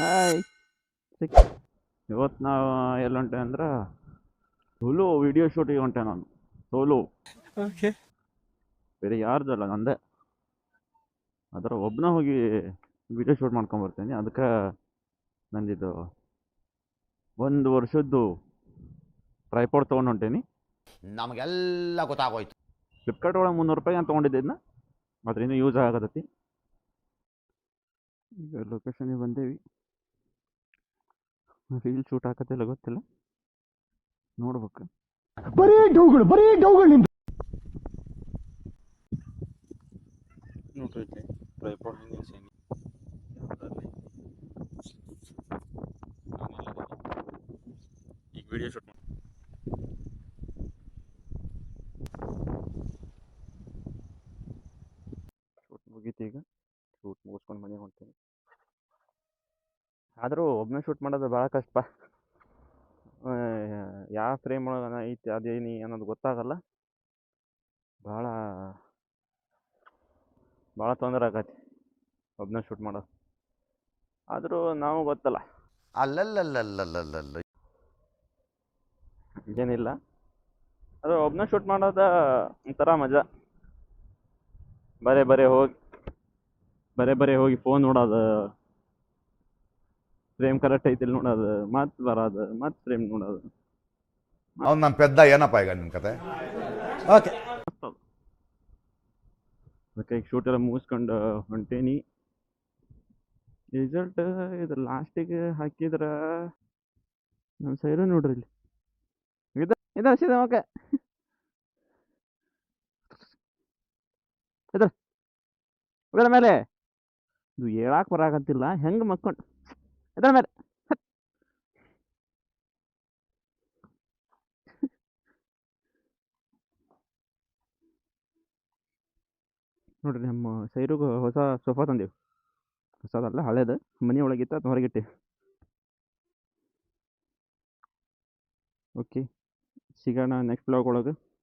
Hi. ಇವತ್ತು ನಾವು ಎಲ್ಲಿ ಹೊಂಟೆ ಅಂದ್ರೆ ಸೋಲೋ ವಿಡಿಯೋ ಶೂಟಿಗೆ ಹೊಂಟೆ ನಾನು. Solo, okay. ಬೇರೆ ಯಾರ್ದಲ್ಲ, ನಂದೇ. ಅದರ ಒಬ್ಬನ ಹೋಗಿ ವಿಡಿಯೋ ಶೂಟ್ ಮಾಡ್ಕೊಂಬರ್ತೀನಿ. ಅದಕ್ಕೆ ನಂದಿದ್ದು 1 ವರ್ಷದ್ದು ಟ್ರೈಪಾಡ್ ತೊಗೊಂಡು ಹೊಂಟೇನಿ. ನಮಗೆಲ್ಲ ಗೊತ್ತಾಗೋಯ್ತು. ಫ್ಲಿಪ್ಕಾರ್ಟ್ ಒಳಗೆ 300 ರೂಪಾಯಿ ಅಂತ ತೊಗೊಂಡಿದ್ದೆ ಇದನ್ನ. ಆದ್ರೆ ಇನ್ನೂ ಯೂಸ್ ಆಗತೈತಿ. ಈಗ ಲೊಕೇಶನಿಗೆ ಬಂದೇವಿ. ರೀಲ್ ಶೂಟ್ ಹಾಕತ್ತಿಲ್ಲ ಗೊತ್ತಿಲ್ಲ, ನೋಡ್ಬೇಕು. ಬರೀ ಡೌಗಳು ನಿಮ್ದು. ನೋಡ್ರಿ ಟ್ರೈಪಾಡ್ ನಿಲ್ಸೇನಿ. ಈಗ ವಿಡಿಯೋ ಶೂಟ್ ಮಾಡಿ ಶೂಟ್ ಮುಗೀತು. ಈಗ ಶೂಟ್ ಮುಗಿಸ್ಕೊಂಡು ಮನೆಗೆ ಹೊಂಟೇನಿ. ಆದರೂ ಒಬ್ಬನೇ ಶೂಟ್ ಮಾಡೋದು ಭಾಳ ಕಷ್ಟ. ಯಾವ ಫ್ರೇಮ್ ಒಳಗೆ ಐತಿ ಅದೇನಿ ಅನ್ನೋದು ಗೊತ್ತಾಗಲ್ಲ. ಭಾಳ ಭಾಳ ತೊಂದರೆ ಆಗತ್ತೆ ಒಬ್ಬನೇ ಶೂಟ್ ಮಾಡೋದು. ಆದರೂ ನಾವು ಗೊತ್ತಲ್ಲ, ಅಲ್ಲಲ್ಲಲ್ಲಲ್ಲಲ್ಲಲ್ಲ. ಏನಿಲ್ಲ. ಅದು ಒಬ್ಬನೇ ಶೂಟ್ ಮಾಡೋದ ಒಂಥರ ಮಜಾ. ಬರೇ ಹೋಗಿ ಫೋನ್ ನೋಡೋದು, ಫ್ರೇಮ್ ಕರೆಕ್ಟ್ ಐತಿಲ್ಲ ನೋಡೋದು, ಮತ್ತೆ ಬರೋದು, ಮತ್ತೆ ಫ್ರೇಮ್ ನೋಡೋದು. ಅವ್ನು ನನ್ನ ಪೆದ್ದ ಏನಪ್ಪ ಈಗ ನಿನ್ನ ಕತೆ. ಓಕೆ. ಅದಕ್ಕೆ ಈಗ ಶೂಟ್ ಎಲ್ಲ ಮುಗಿಸ್ಕೊಂಡು ಹೊಂಟೇನಿ. ರಿಸಲ್ಟ್ ಇದು ಲಾಸ್ಟಿಗೆ ಹಾಕಿದ್ರೆ ನಮ್ಮ ಸೈರು ನೋಡ್ರಿ ಇಲ್ಲಿ ಇದು ಹಸಿದ ಓಕೆ. ಇದರ ಮೇಲೆ ಇದು ಹೇಳಾಕ್ ಬರಾಕತ್ತಿಲ್ಲ, ಹೆಂಗೆ ಮಕ್ಕೊಂಡು ಇದರ ಮೇಲೆ ನೋಡ್ರಿ. ನಮ್ಮ ಸೈರುಗೂ ಹೊಸ ಸೋಫಾ ತಂದೀವಿ. ಹೊಸದಲ್ಲ, ಹಳೇದು. ಮನೆ ಒಳಗಿತ್ತು, ಅದು ಹೊರಗಿಟ್ಟು. ಓಕೆ, ಸಿಗೋಣ ನೆಕ್ಸ್ಟ್ ಬ್ಲಾಗ್ ಒಳಗೆ.